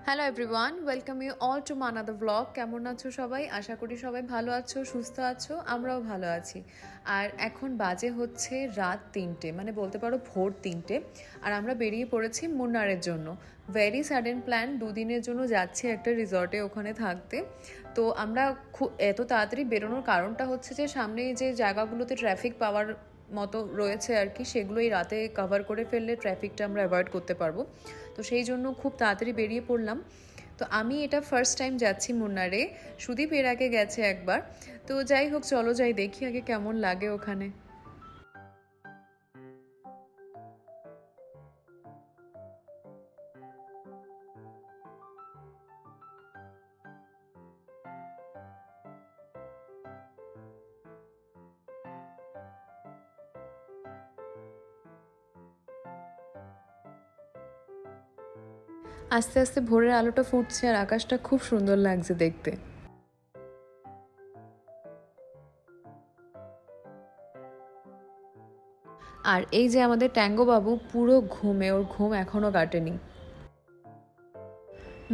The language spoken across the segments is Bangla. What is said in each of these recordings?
Hello everyone, welcome you all to মানাদার ব্লগ। কেমন আছো সবাই? আশা করি সবাই ভালো আছো, সুস্থ আছো। আমরাও ভালো আছি। আর এখন বাজে হচ্ছে রাত 3টে, মানে বলতে পারো ভোর 3টে। আর আমরা বেরিয়ে পড়েছি মুন্নারের জন্য। ভেরি সাডেন প্ল্যান, দুদিনের জন্য যাচ্ছি একটা রিসর্টে, ওখানে থাকতে। তো আমরা এত তাড়াতাড়ি বেরোনোর কারণটা হচ্ছে যে সামনে যে জায়গাগুলোতে ট্রাফিক পাওয়ার মতো রয়েছে আর কি, সেগুলো এই রাতে কভার করে ফেললে ট্রাফিকটা আমরা অ্যাভয়েড করতে পারবো। তো সেই জন্য খুব তাড়াতাড়ি বেরিয়ে পড়লাম। তো আমি এটা ফার্স্ট টাইম যাচ্ছি মুন্নারে। সুদীপ এর আগে গেছে একবার। তো যাই হোক, চলো যাই, দেখি আগে কেমন লাগে ওখানে। আস্তে আস্তে ভোরের আলোটা ফুটছে আর আকাশটা খুব সুন্দর লাগছে দেখতে। আর এই যে আমাদের ট্যাঙ্গো বাবু পুরো ঘুমে, ওর ঘুম এখনো কাটেনি।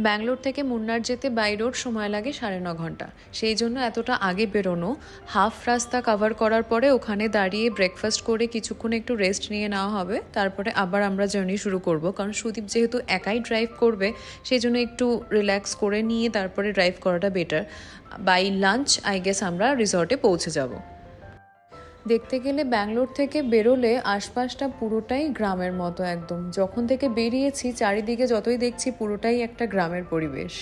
ব্যাঙ্গালোর থেকে মুন্নার যেতে বাই রোড সময় লাগে 9.5 ঘন্টা। সেই জন্য এতটা আগে বেরোনো। হাফ রাস্তা কভার করার পরে ওখানে দাঁড়িয়ে ব্রেকফাস্ট করে কিছুক্ষণ একটু রেস্ট নিয়ে নেওয়া হবে, তারপরে আবার আমরা জার্নি শুরু করব। কারণ সুদীপ যেহেতু একাই ড্রাইভ করবে, সেই জন্য একটু রিল্যাক্স করে নিয়ে তারপরে ড্রাইভ করাটা better. By lunch I guess আমরা রিসর্টে পৌঁছে যাব। দেখতে গেলে ব্যাঙ্গালোর থেকে বেরোলে আশপাশটা পুরোটাই গ্রামের মতো একদম। যখন থেকে বেরিয়েছি চারিদিকে যতই দেখছি পুরোটাই একটা গ্রামের পরিবেশ।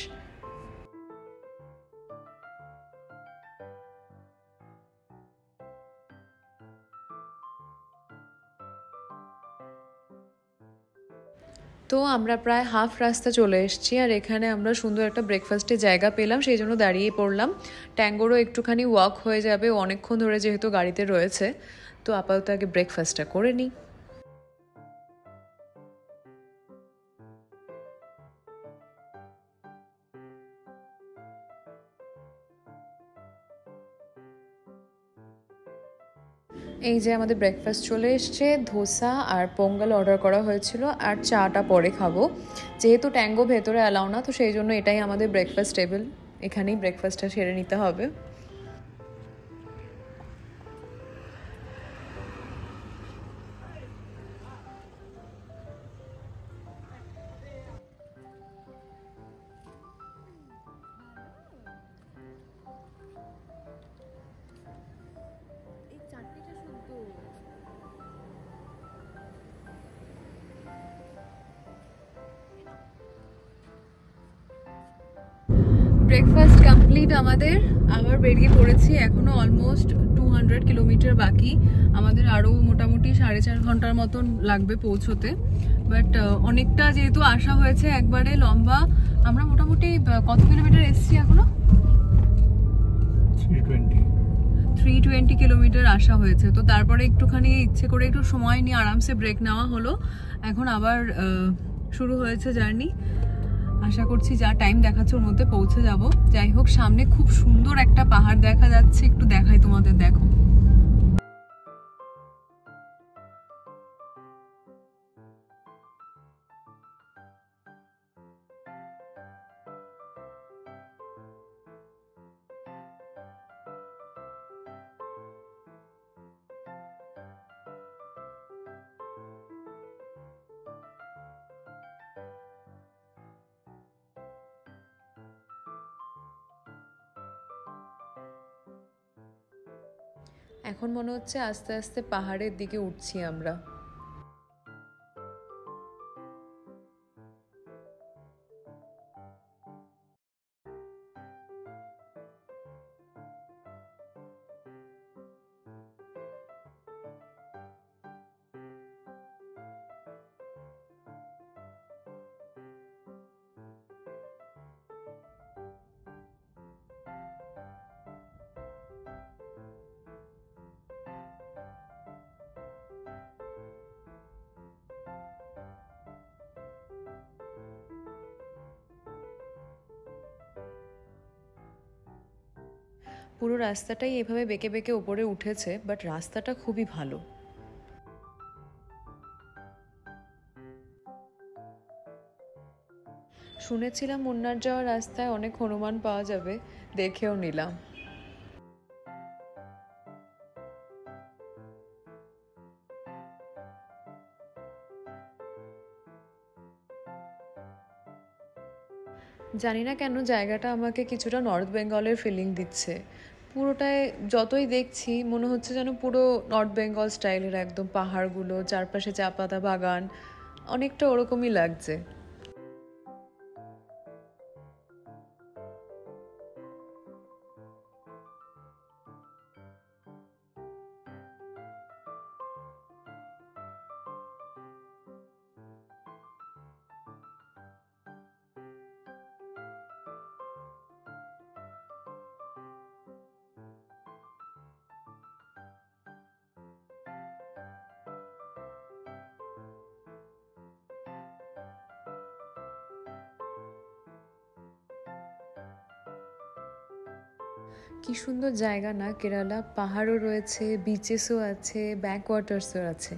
তো আমরা প্রায় হাফ রাস্তা চলে এসেছি, আর এখানে আমরা সুন্দর একটা ব্রেকফাস্টের জায়গা পেলাম, সেই জন্য দাঁড়িয়ে পড়লাম। ট্যাঙ্গোরও একটুখানি ওয়াক হয়ে যাবে, অনেকক্ষণ ধরে যেহেতু গাড়িতে রয়েছে। তো আপাতত আগে ব্রেকফাস্টটা করে নিই। এই যে আমাদের ব্রেকফাস্ট চলে এসছে। ধোসা আর পোঙ্গল অর্ডার করা হয়েছিল, আর চাটা পরে খাবো। যেহেতু ট্যাঙ্গো ভেতরে অ্যালাউ না, তো সেই জন্য এটাই আমাদের ব্রেকফাস্ট টেবিল। এখানেই ব্রেকফাস্টটা সেরে নিতে হবে। ব্রেকফাস্ট কমপ্লিট আমাদের। আবার বেরিয়ে পড়েছি। এখনো অলমোস্ট 200 কিলোমিটার বাকি। আমাদের আরও মোটামুটি 4.5 ঘন্টার মতন লাগবে পৌঁছোতে। বাট অনেকটা যেহেতু আসা হয়েছে একবারে লম্বা, আমরা মোটামুটি কত কিলোমিটার এসছি এখনো? 320 কিলোমিটার আসা হয়েছে। তো তারপরে একটুখানি ইচ্ছে করে একটু সময় নিয়ে আরামসে ব্রেক নেওয়া হলো। এখন আবার শুরু হয়েছে জার্নি। আশা করছি যা টাইম দেখাচ্ছে ওর মধ্যে পৌঁছে যাব। যাই হোক, সামনে খুব সুন্দর একটা পাহাড় দেখা যাচ্ছে, একটু দেখাই তোমাদের, দেখো। এখন মনে হচ্ছে আস্তে আস্তে পাহাড়ের দিকে উঠছি আমরা। পুরো রাস্তাটাই এভাবে বেঁকে বেঁকে উপরে উঠেছে, বাট রাস্তাটা খুবই ভালো। শুনেছিলাম মুন্নার যাওয়ার রাস্তায় অনেক হনুমান পাওয়া যাবে, দেখেও নিলাম। জানি না কেন জায়গাটা আমাকে কিছুটা নর্থ বেঙ্গলের ফিলিং দিচ্ছে। পুরোটায় যতই দেখছি মনে হচ্ছে যেন পুরো নর্থ বেঙ্গল স্টাইলের, একদম পাহাড়গুলো, চারপাশে চা পাতা বাগান, অনেকটা ওরকমই লাগছে। কি সুন্দর জায়গা না কেরালা, পাহাড়ও রয়েছে, বিচেসও আছে, ব্যাকওয়াটার্সও আছে।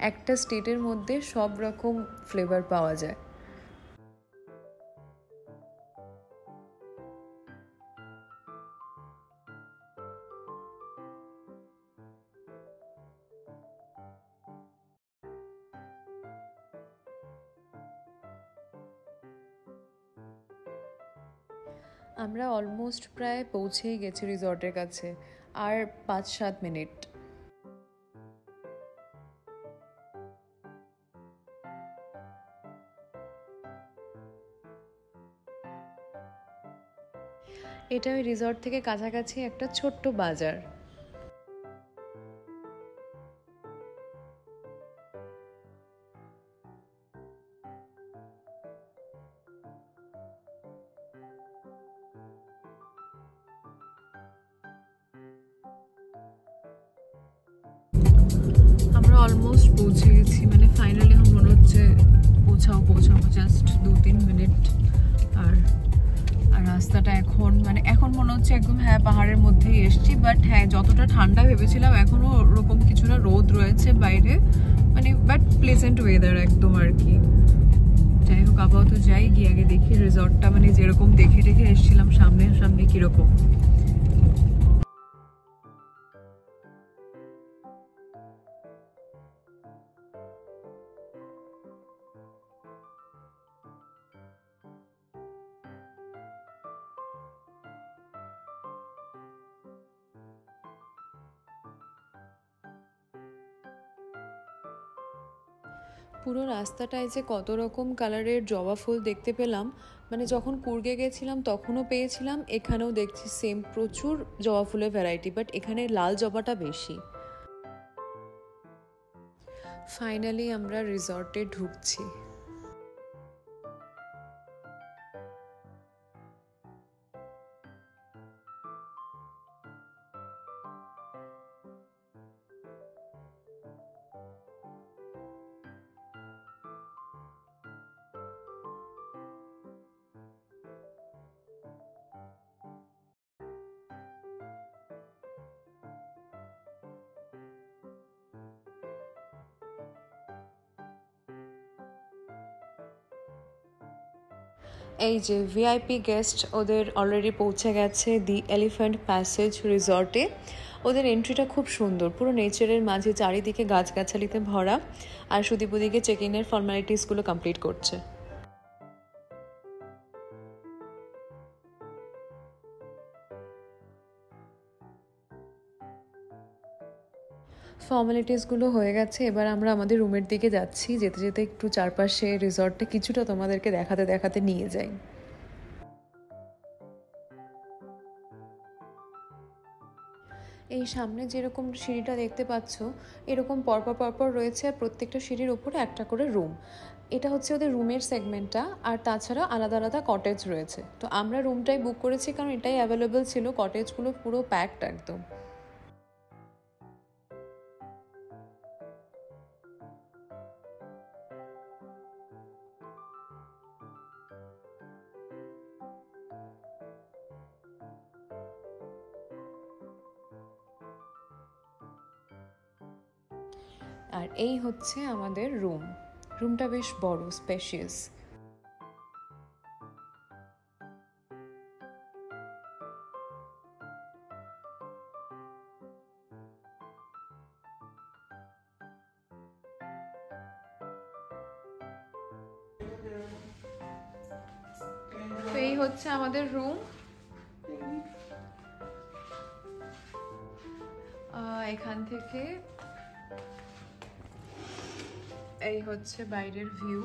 একটা স্টেটের মধ্যে সব রকম ফ্লেভার পাওয়া যায়। আমরা অলমোস্ট প্রায় পৌঁছেই গেছি রিসর্টের কাছে, আর 5-7 মিনিট। এটা ওই রিসর্ট থেকে কাছাকাছি একটা ছোট্ট বাজার। আমরা অলমোস্ট পৌঁছে গেছি, মানে ফাইনালি আমার মনে হচ্ছে পৌঁছাবো জাস্ট 2-3 মিনিট। আর আর রাস্তাটা এখন মনে হচ্ছে একদম হ্যাঁ পাহাড়ের মধ্যেই এসছি, বাট হ্যাঁ যতটা ঠান্ডা ভেবেছিলাম এখনো ওরকম কিছুটা রোদ রয়েছে বাইরে, মানে বাট প্লেজেন্ট ওয়েদার একদম আর কি। যাই হোক, আপাতত যাই, গিয়ে আগে দেখি রিসর্টটা, মানে যেরকম দেখে এসেছিলাম সামনে সামনে কিরকম। পুরো রাস্তাটায় যে কত রকম কালারের জবা ফুল দেখতে পেলাম, মানে যখন কুর্গে গেছিলাম তখনও পেয়েছিলাম, এখানেও দেখছি সেম প্রচুর জবা ফুলের ভ্যারাইটি, বাট এখানে লাল জবাটা বেশি। ফাইনালি আমরা রিসর্টে ঢুকছি। এই যে ভিআইপি গেস্ট ওদের অলরেডি পৌঁছে গেছে দি এলিফ্যান্ট প্যাসেজ রিসর্টে। ওদের এন্ট্রিটা খুব সুন্দর, পুরো নেচারের মাঝে, চারিদিকে গাছগাছালিতে ভরা, আর সুদীপুদিকে চেক ইনের ফর্মালিটিসগুলো কমপ্লিট করছে। ফর্মালিটিসগুলো হয়ে গেছে, এবার আমরা আমাদের রুমের দিকে যাচ্ছি। যেতে যেতে একটু চারপাশে রিসর্টটা কিছুটা তোমাদেরকে দেখাতে দেখাতে নিয়ে যাই। এই সামনে যেরকম সিঁড়িটা দেখতে পাচ্ছ, এরকম পরপর পরপর রয়েছে, আর প্রত্যেকটা সিঁড়ির ওপরে একটা করে রুম। এটা হচ্ছে ওদের রুমের সেগমেন্টটা, আর তাছাড়া আলাদা আলাদা কটেজ রয়েছে। তো আমরা রুমটাই বুক করেছি কারণ এটাই অ্যাভেলেবেল ছিল, কটেজগুলো পুরো প্যাকড একদম। আর এই হচ্ছে আমাদের রুমটা বেশ বড়, স্পেশিয়াস। এই হচ্ছে আমাদের রুম। এখান থেকে এই হচ্ছে বাইরের ভিউ।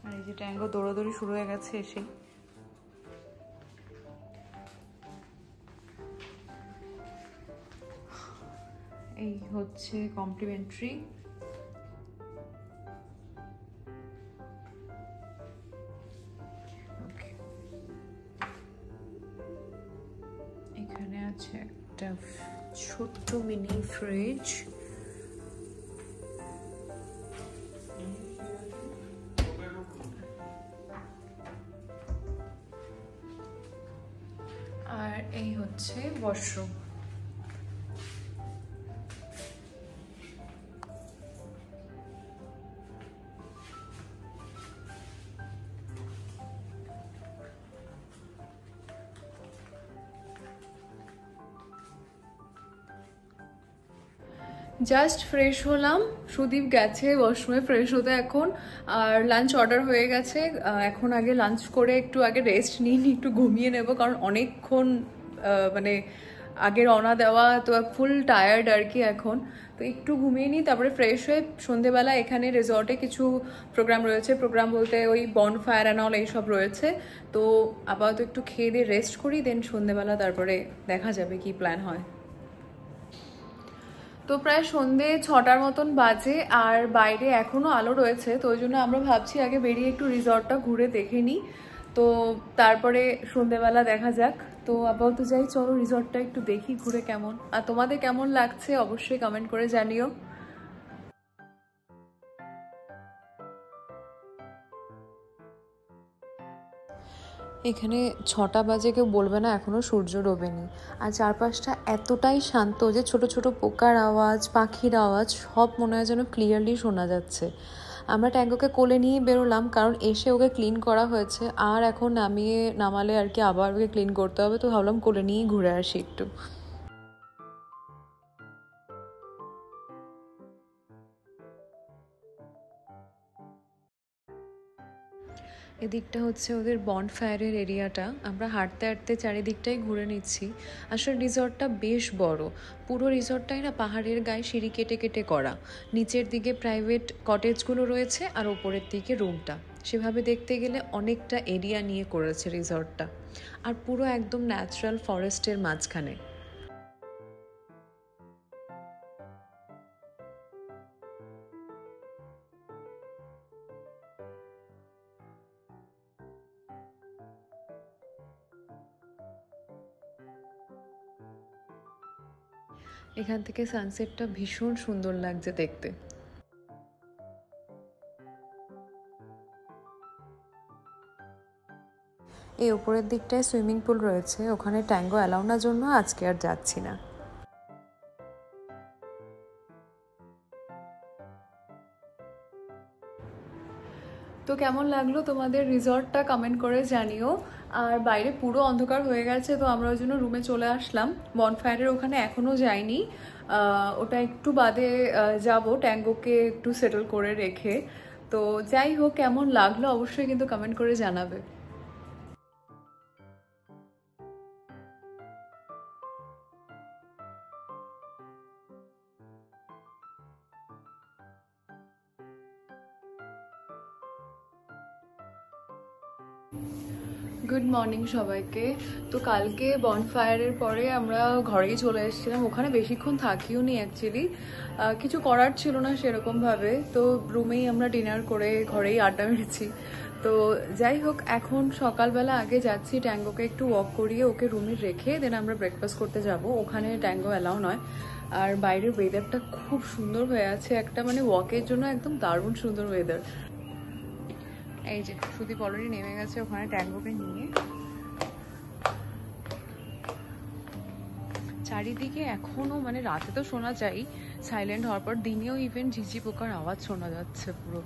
আর এই যে ট্যাঙ্গো দৌড়াদৌড়ি শুরু হয়ে গেছে এসে। এই হচ্ছে কমপ্লিমেন্টারি। এখানে আছে একটা ছোট্ট মিনি ফ্রিজ। আর এই হচ্ছে ওয়াশরুম। জাস্ট ফ্রেশ হলাম, সুদীপ গেছে ওয়াশরুমে ফ্রেশ হতে এখন। আর লাঞ্চ অর্ডার হয়ে গেছে। এখন আগে লাঞ্চ করে একটু আগে রেস্ট নিয়ে একটু ঘুমিয়ে নেব, কারণ অনেকক্ষণ মানে আগে রওনা দেওয়া, তো ফুল টায়ার্ড আর কি এখন। তো একটু ঘুমিয়ে নিই, তারপরে ফ্রেশ হয়ে সন্ধেবেলা এখানে রিসর্টে কিছু প্রোগ্রাম রয়েছে। প্রোগ্রাম বলতে ওই বনফায়ার অ্যান্ড অল এইসব রয়েছে। তো আপাতত একটু খেয়ে দিয়ে রেস্ট করি, দেন সন্ধেবেলা তারপরে দেখা যাবে কি প্ল্যান হয়। তো প্রায় সন্ধে 6টার মতন বাজে, আর বাইরে এখনও আলো রয়েছে। তো ওই জন্য আমরা ভাবছি আগে বেরিয়ে একটু রিসর্টটা ঘুরে দেখে নিই, তো তারপরে সন্ধেবেলা দেখা যাক। তো আপাতত যাই, চলো রিসর্টটা একটু দেখি ঘুরে কেমন। আর তোমাদের কেমন লাগছে অবশ্যই কমেন্ট করে জানিও। এখানে 6টা বাজে, কেউ বলবে না এখনও সূর্য ডোবেনি। আর চারপাশটা এতটাই শান্ত যে ছোট ছোট পোকার আওয়াজ, পাখির আওয়াজ সব মনে হয় যেন ক্লিয়ারলি শোনা যাচ্ছে। আমরা ট্যাঙ্গোকে কোলে নিয়ে বেরোলাম, কারণ এসে ওকে ক্লিন করা হয়েছে, আর এখন নামালে আর কি আবার ওকে ক্লিন করতে হবে। তো ভাবলাম কোলে নিয়েই ঘুরে আসি একটু। এদিকটা হচ্ছে ওদের বনফায়ারের এরিয়াটা। আমরা হাঁটতে হাঁটতে চারিদিকটাই ঘুরে নিচ্ছি। আসলে রিসর্টটা বেশ বড়। পুরো রিসর্টটাই না পাহাড়ের গায়ে সিঁড়ি কেটে কেটে করা। নিচের দিকে প্রাইভেট কটেজগুলো রয়েছে, আর ওপরের দিকে রুমটা। সেভাবে দেখতে গেলে অনেকটা এরিয়া নিয়ে করেছে রিসর্টটা, আর পুরো একদম ন্যাচারাল ফরেস্টের মাঝখানে। এখান থেকে সানসেটটা ভীষণ সুন্দর লাগছে দেখতে। এই উপরের দিকটায় সুইমিং পুল রয়েছে, ওখানে ট্যাঙ্গো অ্যালাউ না জন্য আজকে আর যাচ্ছি না। তো কেমন লাগলো তোমাদের রিসর্টটা কমেন্ট করে জানিও। আর বাইরে পুরো অন্ধকার হয়ে গেছে, তো আমরা ওই জন্য রুমে চলে আসলাম। বনফায়ারের ওখানে এখনও যাইনি, ওটা একটু বাদে যাব, ট্যাঙ্গোকে একটু সেটেল করে রেখে। তো যাই হোক, কেমন লাগলো অবশ্যই কিন্তু কমেন্ট করে জানাবে। গুড মর্নিং সবাইকে। তো কালকে বনফায়ারের পরে আমরা ঘরেই চলে এসেছিলাম। ওখানে বেশিক্ষণ থাকিও নি অ্যাকচুয়ালি, কিছু করার ছিল না সেরকমভাবে। তো রুমেই আমরা ডিনার করে ঘরেই আড্ডা মেরেছি। তো যাই হোক, এখন সকালবেলা আগে যাচ্ছি ট্যাঙ্গোকে একটু ওয়াক করিয়ে ওকে রুমে রেখে দেন আমরা ব্রেকফাস্ট করতে যাব। ওখানে ট্যাঙ্গো অ্যালাউ নয়। আর বাইরের ওয়েদারটা খুব সুন্দর হয়ে আছে, একটা মানে ওয়াকের জন্য একদম দারুণ সুন্দর ওয়েদার। এই যে সুদীপ অলরেডি নেমে গেছে ওখানে ট্যাঙ্গোকে নিয়ে। চারিদিকে এখনো মানে রাতে তো শোনা যায় সাইলেন্ট হওয়ার পর, দিনেও ইভেন ঝিঝি পোকার আওয়াজ শোনা যাচ্ছে পুরো।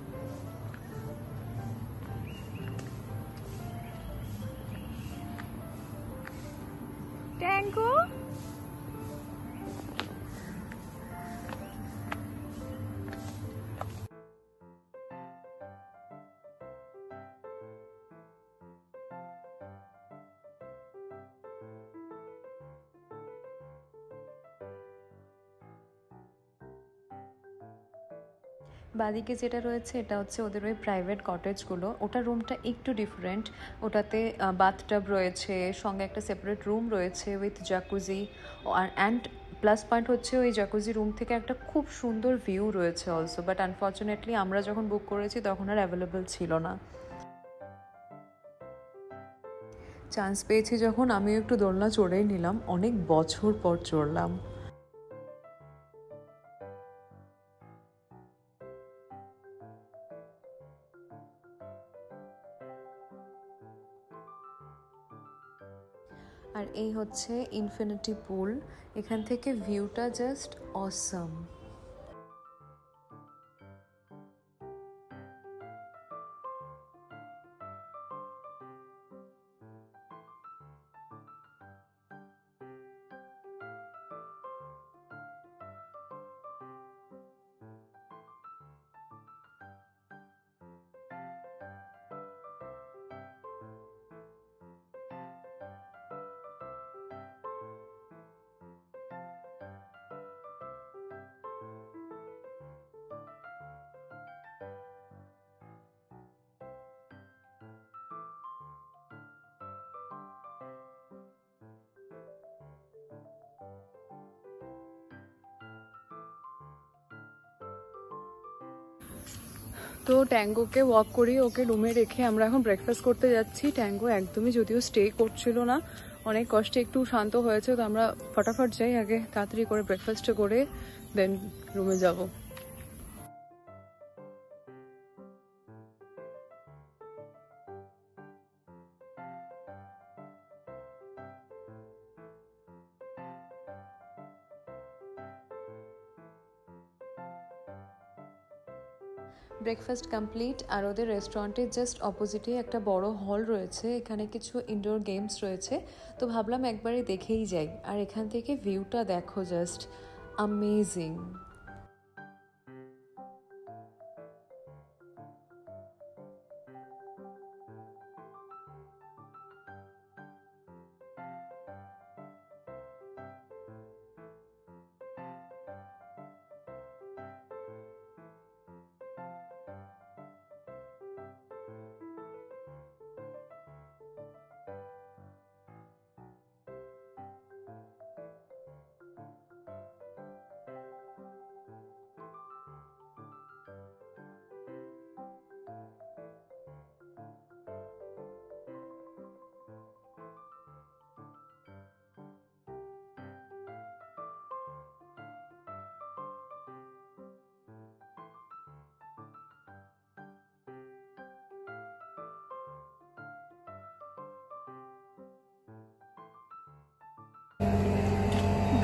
ট্যাঙ্গো বাদিকে যেটা রয়েছে এটা হচ্ছে ওদের ওই প্রাইভেট কটেজগুলো, ওটা রুমটা একটু ডিফারেন্ট। ওটাতে বাথটাব রয়েছে, সঙ্গে একটা সেপারেট রুম রয়েছে উইথ জাকুজি। আর অ্যান্ড প্লাস পয়েন্ট হচ্ছে ওই জাকুজি রুম থেকে একটা খুব সুন্দর ভিউ রয়েছে অলসো, বাট আনফর্চুনেটলি আমরা যখন বুক করেছি তখন আর অ্যাভেলেবল ছিল না। চান্স পেয়েছি যখন আমিও একটু দোলনা চড়েই নিলাম, অনেক বছর পর চড়লাম। আর এই হচ্ছে ইনফিনিটি পুল, এখান থেকে ভিউটা জাস্ট অসাম। তো ট্যাঙ্গোকে ওয়াক করিয়ে ওকে রুমে রেখে আমরা এখন ব্রেকফাস্ট করতে যাচ্ছি। ট্যাঙ্গো একদমই যদিও স্টে করছিল না, অনেক কষ্টে একটু শান্ত হয়েছে, তো আমরা ফটাফট যাই আগে তাড়াতাড়ি করে ব্রেকফাস্টটা করে দেন রুমে যাব। ব্রেকফাস্ট কমপ্লিট, আর ওদের রেস্টুরেন্টের জাস্ট অপোজিটেই একটা বড় হল রয়েছে, এখানে কিছু ইনডোর গেমস রয়েছে, তো ভাবলাম একবারে দেখেই যাই। আর এখান থেকে ভিউটা দেখো, জাস্ট অ্যামেজিং।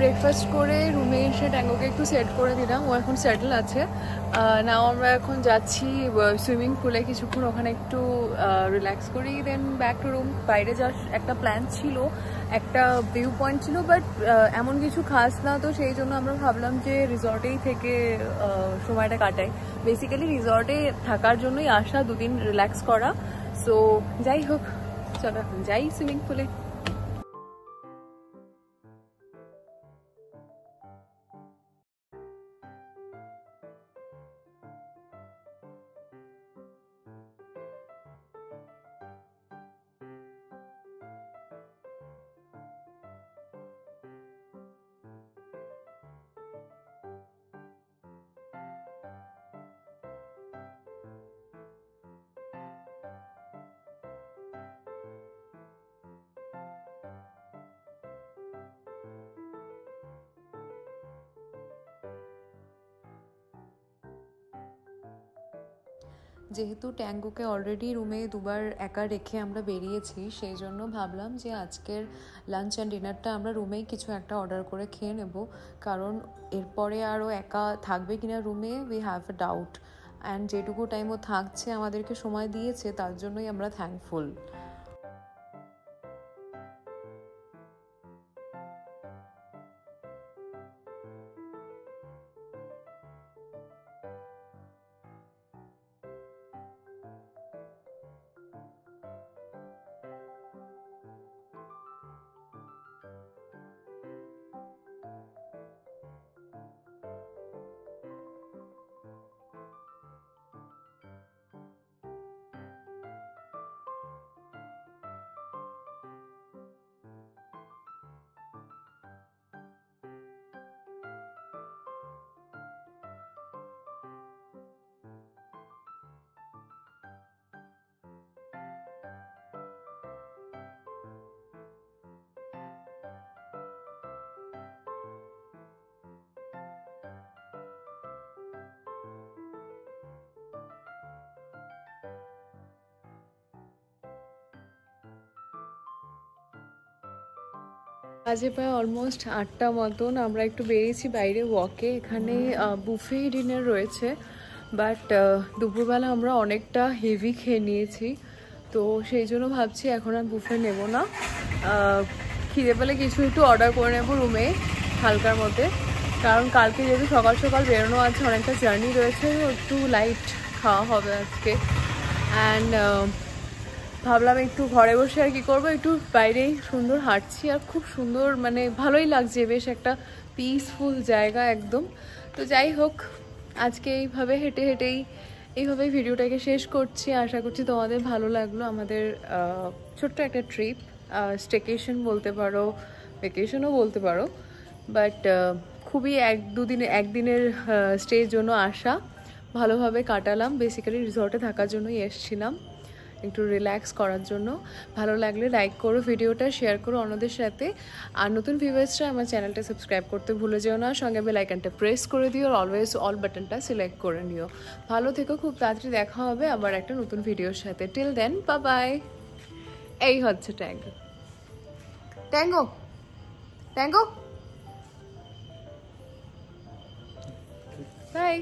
ব্রেকফাস্ট করে রুমে এসে ট্যাঙ্গোকে একটু সেট করে দিলাম, ও এখন সেটেল আছে। নাও আমরা এখন যাচ্ছি সুইমিং পুলে, কিছুক্ষণ ওখানে একটু রিল্যাক্স করি, দেন ব্যাক টু রুম। বাইরে যাওয়ার একটা প্ল্যান ছিল, একটা ভিউ পয়েন্ট ছিল, বাট এমন কিছু খাস না, তো সেই জন্য আমরা ভাবলাম যে রিসর্টেই থেকে সময়টা কাটাই। বেসিক্যালি রিসর্টে থাকার জন্যই আসা, দুদিন রিল্যাক্স করা। সো যাই হোক, চলো এখন যাই সুইমিং পুলে। যেহেতু ট্যাঙ্গুকে অলরেডি রুমে দুবার একা রেখে আমরা বেরিয়েছি, সেই জন্য ভাবলাম যে আজকের লাঞ্চ অ্যান্ড ডিনারটা আমরা রুমেই কিছু একটা অর্ডার করে খেয়ে নেব, কারণ এরপরে আরও একা থাকবে কিনা রুমে we have a doubt. And যেটুকু টাইম ও থাকছে, আমাদেরকে সময় দিয়েছে, তার জন্যই আমরা থ্যাঙ্কফুল। আজকে প্রায় অলমোস্ট 8টা মতন। আমরা একটু বেরিয়েছি বাইরে ওয়াকে। এখানে বুফে ডিনার রয়েছে, বাট দুপুরবেলা আমরা অনেকটা হেভি খেয়ে নিয়েছি, তো সেই জন্য ভাবছি এখন আর বুফে নেব না। খিদে পেলে কিছু একটু অর্ডার করে নেবো রুমে হালকার মধ্যে, কারণ কালকে যেহেতু সকাল সকাল বেরোনো আছে, অনেকটা জার্নি রয়েছে, একটু লাইট খাওয়া হবে আজকে। অ্যান্ড ভাবলাম একটু ঘরে বসে আর কি করবো, একটু বাইরেই সুন্দর হাঁটছি আর খুব সুন্দর, মানে ভালোই লাগছে, বেশ একটা পিসফুল জায়গা একদম। তো যাই হোক, আজকে এইভাবে হেঁটে হেঁটেই এইভাবেই ভিডিওটাকে শেষ করছি। আশা করছি তোমাদের ভালো লাগলো আমাদের ছোট্ট একটা ট্রিপ, স্টেকেশন বলতে পারো, ভেকেশনও বলতে পারো, বাট খুবই একদিনের স্টের জন্য আসা, ভালোভাবে কাটালাম। বেসিক্যালি রিসর্টে থাকার জন্যই এসেছিলাম, একটু রিল্যাক্স করার জন্য। ভালো লাগলে লাইক করো ভিডিওটা, শেয়ার করো অন্যদের সাথে। আর নতুন ভিউয়ার্সরা আমার চ্যানেলটা সাবস্ক্রাইব করতে ভুলে যেও না, সঙ্গে বেল আইকনটা প্রেস করে দিও, আর অলওয়েজ অল বাটনটা সিলেক্ট করে নিও। ভালো থেকো, খুব তাড়াতাড়ি দেখা হবে আবার একটা নতুন ভিডিওর সাথে। Till then, bye bye. এই হচ্ছে ট্যাঙ্গো ট্যাঙ্গো ট্যাঙ্গো, বাই।